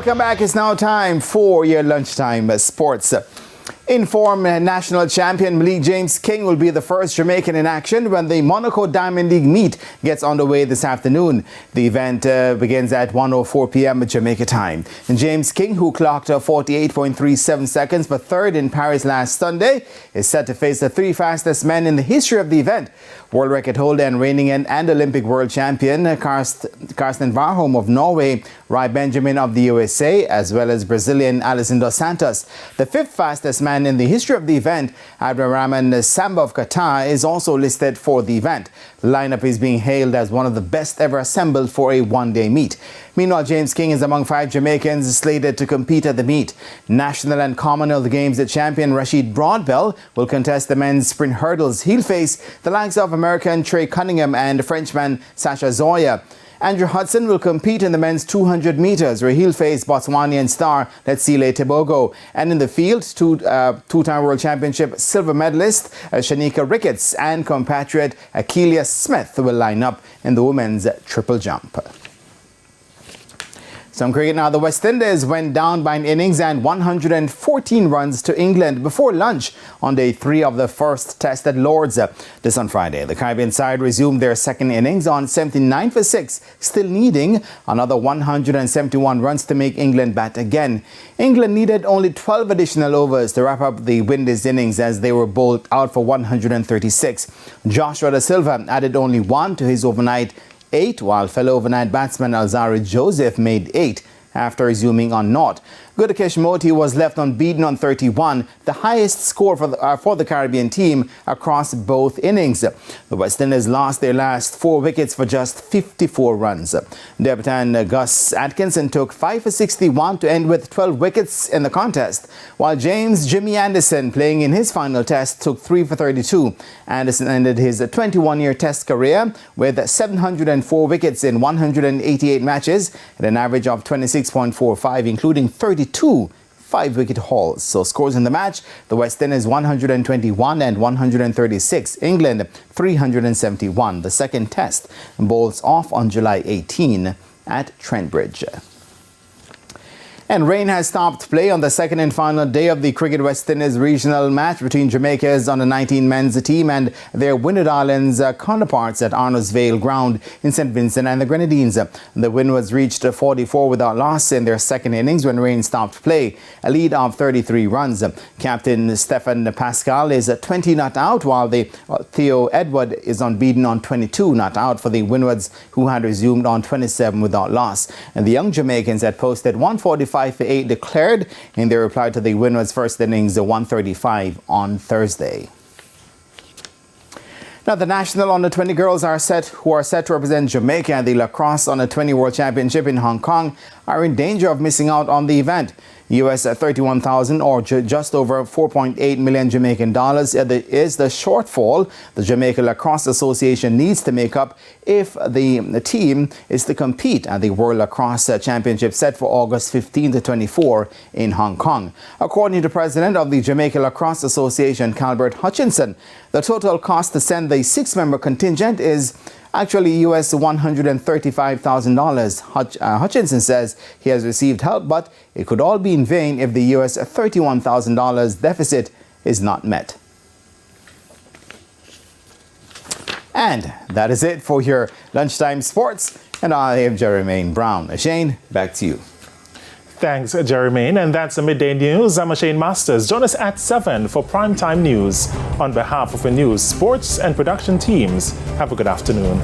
Welcome back. It's now time for your lunchtime sports. In-form national champion Malik James King will be the first Jamaican in action when the Monaco Diamond League meet gets underway this afternoon. The event begins at 1:04 p.m. Jamaica time. And James King, who clocked 48.37 seconds for third in Paris last Sunday, is set to face the three fastest men in the history of the event. World record holder and reigning and Olympic world champion Karsten Warholm of Norway, Rai Benjamin of the USA, as well as Brazilian Alison dos Santos. The fifth fastest man in the history of the event, Abdurrahman Samba of Qatar, is also listed for the event. The lineup is being hailed as one of the best ever assembled for a one-day meet. Meanwhile, James King is among 5 Jamaicans slated to compete at the meet. National and Commonwealth Games champion Rashid Broadbell will contest the men's sprint hurdles. He'll face the likes of American Trey Cunningham and Frenchman Sacha Zoya. Andrew Hudson will compete in the men's 200 meters, where he'll face Botswanian star Letsile Tebogo. And in the field, two-time World Championship silver medalist Shanika Ricketts and compatriot Akeelia Smith will line up in the women's triple jump. Some cricket now. The West Indies went down by an innings and 114 runs to England before lunch on day 3 of the first test at Lord's. This on Friday. The Caribbean side resumed their second innings on 79 for 6, still needing another 171 runs to make England bat again. England needed only 12 additional overs to wrap up the Windies innings as they were bowled out for 136. Joshua Da Silva added only 1 to his overnight 8, while fellow overnight batsman Alzari Joseph made 8 after resuming on 0. Gudakesh Moti was left unbeaten on 31, the highest score for the Caribbean team across both innings. The West Indies lost their last 4 wickets for just 54 runs. Debutant Gus Atkinson took 5 for 61 to end with 12 wickets in the contest, while James Jimmy Anderson, playing in his final test, took 3 for 32. Anderson ended his 21-year test career with 704 wickets in 188 matches at an average of 26.45, including 32 5-wicket hauls. So scores in the match: the West Indies 121 and 136. England 371. The second test bowls off on July 18 at Trent Bridge. And rain has stopped play on the second and final day of the Cricket West Indies regional match between Jamaica's under-19 men's team and their Windward Islands counterparts at Arnos Vale Ground in St. Vincent and the Grenadines. The win was reached 44 without loss in their second innings when rain stopped play, a lead of 33 runs. Captain Stefan Pascal is 20 not out, while the Theo Edward is unbeaten on 22 not out for the Windwards, who had resumed on 27 without loss. And the young Jamaicans had posted 145 for 8 declared in their reply to the Windward's first innings, 135 on Thursday. Now, the national under-20 girls who are set to represent Jamaica at the Lacrosse Under-20 World Championship in Hong Kong are in danger of missing out on the event. US $31,000 or just over 4.8 million Jamaican dollars is the shortfall the Jamaica Lacrosse Association needs to make up if the team is to compete at the World Lacrosse Championship set for August 15 to 24 in Hong Kong. According to President of the Jamaica Lacrosse Association, Calbert Hutchinson, the total cost to send the 6-member contingent is actually US $135,000. Hutchinson says he has received help, but it could all be in vain if the US $31,000 deficit is not met. And that is it for your lunchtime sports. And I am Jermaine Brown. Shane, back to you. Thanks, Jermaine. And that's the Midday News. I'm Shane Masters. Join us at 7 for Primetime News. On behalf of the news, sports and production teams, have a good afternoon.